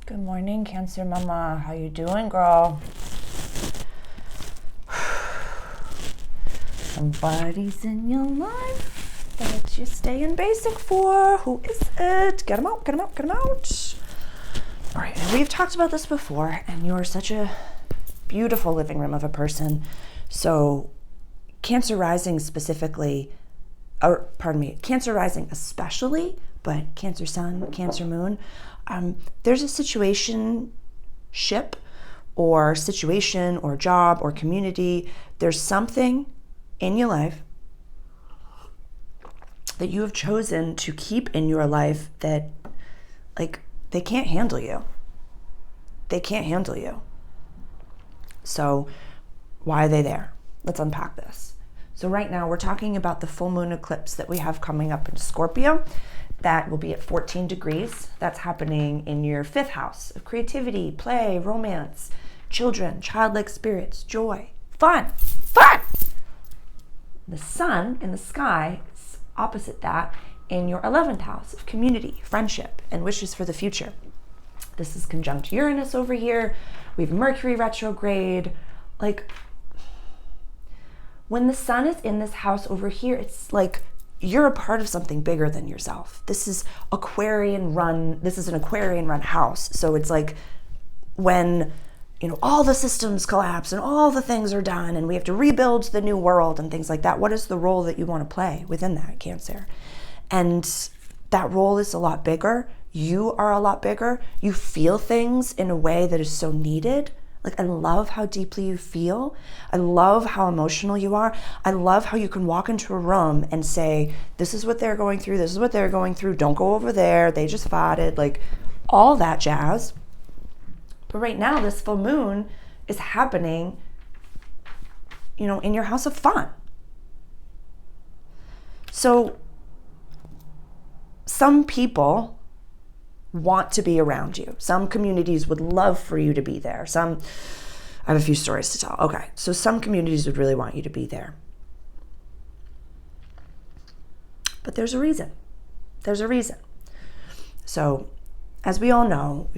Good morning, Cancer Mama. How you doing, girl? Somebody's in your life that you stay in basic for. Who is it? Get them out, get them out, get them out. All right, and we've talked about this before, and you're such a beautiful living room of a person. So Cancer rising specifically, or pardon me, Cancer rising especially, but Cancer sun, Cancer moon, there's a situation ship or situation or job or community. There's something in your life that you have chosen to keep in your life that, like, they can't handle you. They can't handle you. So why are they there? Let's unpack this. So right now we're talking about the full moon eclipse that we have coming up in Scorpio. That will be at 14 degrees. That's happening in your 5th house of creativity, play, romance, children, childlike spirits, joy, fun. The sun in the sky is opposite that in your 11th house of community, friendship, and wishes for the future. This is conjunct Uranus over here. We have Mercury retrograde. Like, when the sun is in this house over here, it's like you're a part of something bigger than yourself. This is an Aquarian run house. So it's like when, all the systems collapse and all the things are done and we have to rebuild the new world and things like that. What is the role that you want to play within that, Cancer? And that role is a lot bigger. You are a lot bigger. You feel things in a way that is so needed. Like, I love how deeply you feel. I love how emotional you are. I love how you can walk into a room and say, this is what they're going through. This is what they're going through. Don't go over there. They just fought, like all that jazz. But right now, this full moon is happening, in your house of fun. So some people want to be around you. Some communities would love for you to be there. I have a few stories to tell. Okay, so some communities would really want you to be there. But there's a reason. So, as we all know,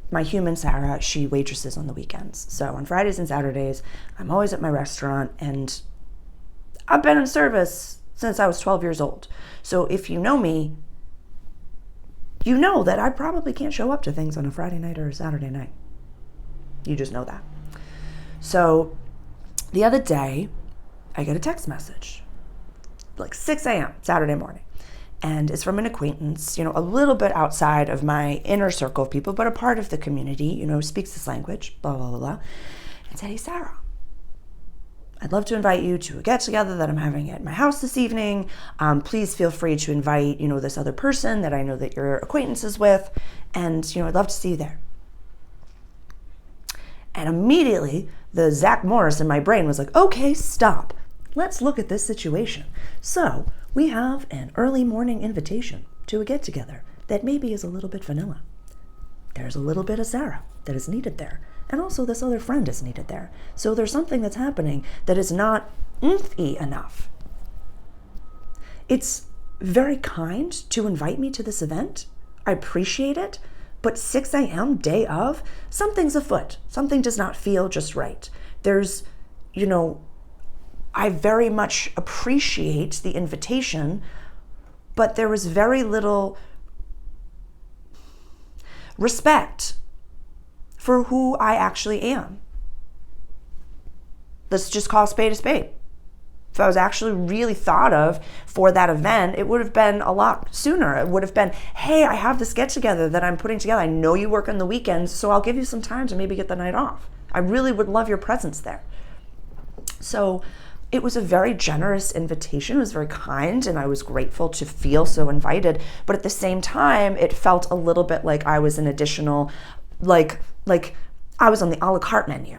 my human Sarah, she waitresses on the weekends. So on Fridays and Saturdays, I'm always at my restaurant, and I've been in service since I was 12 years old. So if you know me, you know that I probably can't show up to things on a Friday night or a Saturday night. You just know that. So the other day, I get a text message, like 6 a.m. Saturday morning. And it's from an acquaintance, a little bit outside of my inner circle of people, but a part of the community, speaks this language, blah, blah, blah, blah. And said, hey, Sarah, I'd love to invite you to a get-together that I'm having at my house this evening. Please feel free to invite, this other person that I know that you're acquaintances with. And, I'd love to see you there. And immediately, the Zach Morris in my brain was like, okay, stop. Let's look at this situation. So we have an early morning invitation to a get-together that maybe is a little bit vanilla. There's a little bit of Sarah that is needed there. And also this other friend is needed there. So there's something that's happening that is not oomphy enough. It's very kind to invite me to this event. I appreciate it. But 6 a.m. day of, something's afoot. Something does not feel just right. There's, I very much appreciate the invitation, but there was very little respect for who I actually am. Let's just call a spade a spade. If I was actually really thought of for that event, it would have been a lot sooner. It would have been, hey, I have this get together that I'm putting together. I know you work on the weekends, so I'll give you some time to maybe get the night off. I really would love your presence there. So it was a very generous invitation. It was very kind, and I was grateful to feel so invited. But at the same time, it felt a little bit like I was an additional, like I was on the a la carte menu.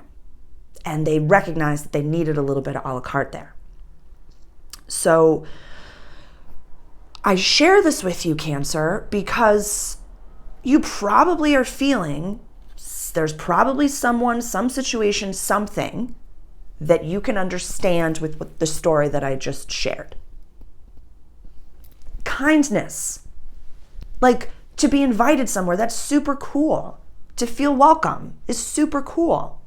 And they recognized that they needed a little bit of a la carte there. So I share this with you, Cancer, because you probably are feeling there's probably someone, some situation, something that you can understand with the story that I just shared. Kindness. Like, To be invited somewhere, that's super cool. To feel welcome is super cool.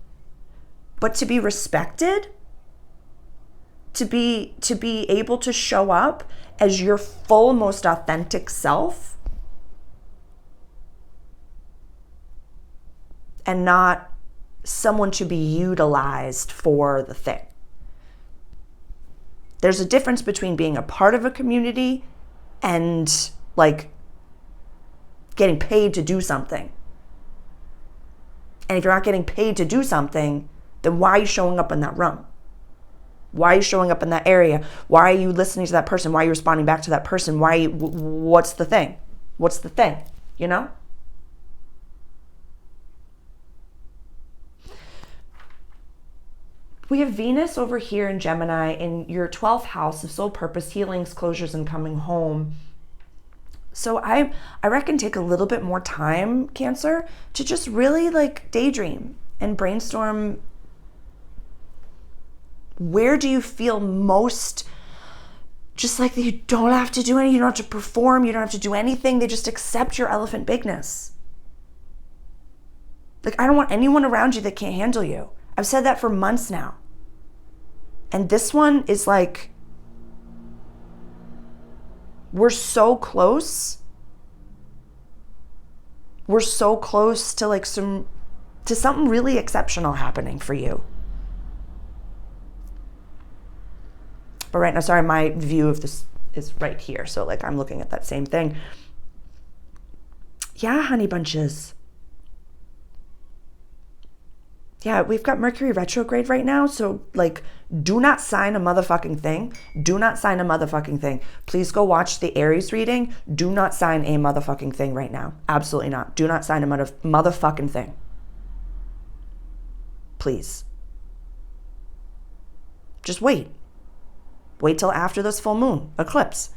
But to be respected, to be able to show up as your full, most authentic self, and not someone to be utilized for the thing. There's a difference between being a part of a community and like getting paid to do something. And if you're not getting paid to do something, then why are you showing up in that room? Why are you showing up in that area? Why are you listening to that person? Why are you responding back to that person? What's the thing? What's the thing? You know? We have Venus over here in Gemini in your 12th house of soul purpose, healings, closures, and coming home. So I reckon take a little bit more time, Cancer, to just really like daydream and brainstorm. Where do you feel most just like that you don't have to do anything, you don't have to perform, you don't have to do anything, they just accept your elephant bigness. Like, I don't want anyone around you that can't handle you. I've said that for months now. And this one is like, we're so close. We're so close to like something really exceptional happening for you. But right now, sorry, my view of this is right here. So like I'm looking at that same thing. Yeah, honey bunches. Yeah, we've got Mercury retrograde right now. So like, do not sign a motherfucking thing. Do not sign a motherfucking thing. Please go watch the Aries reading. Do not sign a motherfucking thing right now. Absolutely not. Do not sign a motherfucking thing. Please. Just wait. Wait till after this full moon eclipse.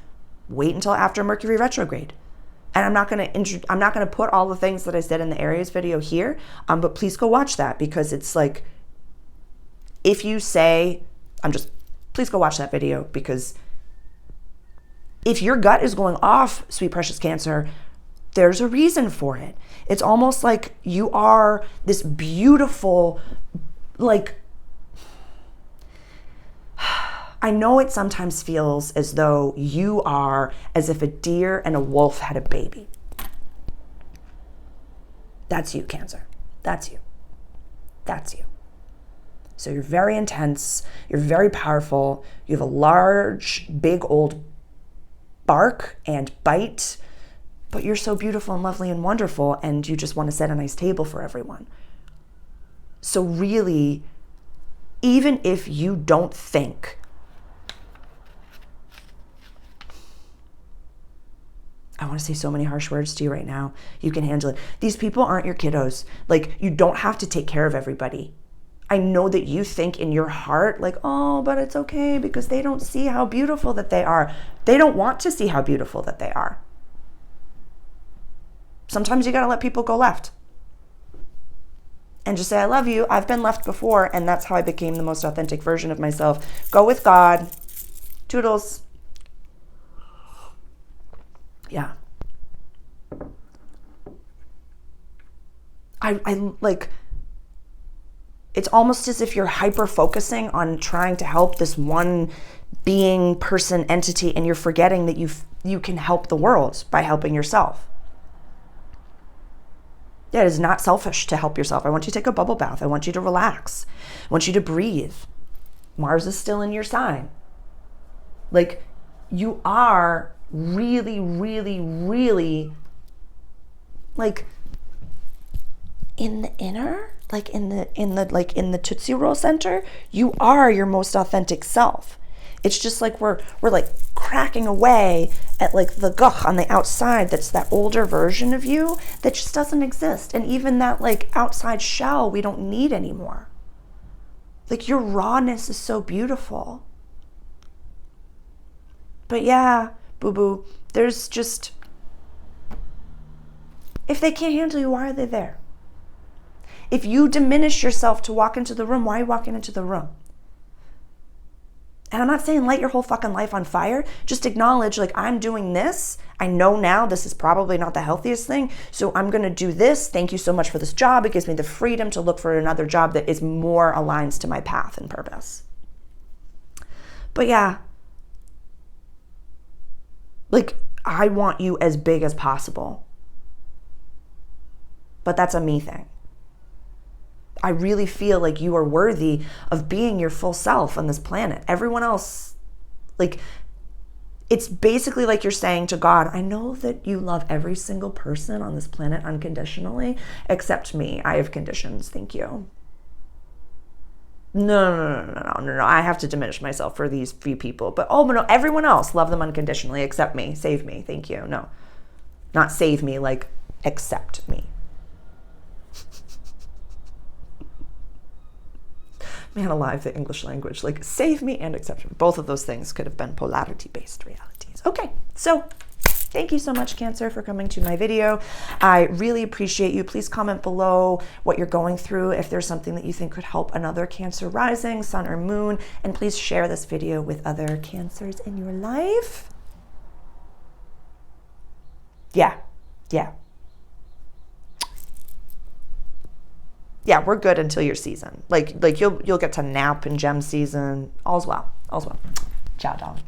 Wait until after Mercury retrograde. And I'm not going to put all the things that I said in the Aries video here, but please go watch that, because it's like, if you say, please go watch that video, because if your gut is going off, sweet precious Cancer, there's a reason for it. It's almost like you are this beautiful, like, I know it sometimes feels as though you are as if a deer and a wolf had a baby. That's you, Cancer. That's you. That's you. So you're very intense. You're very powerful. You have a large, big old bark and bite, but you're so beautiful and lovely and wonderful, and you just want to set a nice table for everyone. So really, even if you don't think, I want to say so many harsh words to you right now, you can handle it. These people aren't your kiddos. Like, you don't have to take care of everybody. I know that you think in your heart, like, oh, but it's okay because they don't see how beautiful that they are. They don't want to see how beautiful that they are. Sometimes you got to let people go left. And just say, I love you. I've been left before, and that's how I became the most authentic version of myself. Go with God. Toodles. Yeah. I like, it's almost as if you're hyper focusing on trying to help this one being, person, entity, and you're forgetting that you can help the world by helping yourself. Yeah, it is not selfish to help yourself. I want you to take a bubble bath. I want you to relax. I want you to breathe. Mars is still in your sign. Like, you are really, really, really, like, in the inner, like in the Tootsie Roll center, you are your most authentic self. It's just like we're like cracking away at like the gugh on the outside. That's that older version of you that just doesn't exist. And even that like outside shell we don't need anymore. Like, your rawness is so beautiful. But yeah, boo-boo, there's just, if they can't handle you, why are they there? If you diminish yourself to walk into the room, why are you walking into the room? And I'm not saying light your whole fucking life on fire. Just acknowledge, like, I'm doing this. I know now this is probably not the healthiest thing. So I'm going to do this. Thank you so much for this job. It gives me the freedom to look for another job that is more aligns to my path and purpose. But yeah, like, I want you as big as possible. But that's a me thing. I really feel like you are worthy of being your full self on this planet. Everyone else, like, it's basically like you're saying to God, I know that you love every single person on this planet unconditionally, except me. I have conditions. Thank you. No. I have to diminish myself for these few people. But no, everyone else, love them unconditionally, except me. Save me. Thank you. No, not save me, like accept me. Man alive, the English language, like save me and accept me. Both of those things could have been polarity-based realities. Okay, so thank you so much, Cancer, for coming to my video. I really appreciate you. Please comment below what you're going through, if there's something that you think could help another Cancer rising, sun or moon, and please share this video with other Cancers in your life. Yeah. Yeah, we're good until your season. Like you'll get to nap in gem season. All's well. Ciao, darling.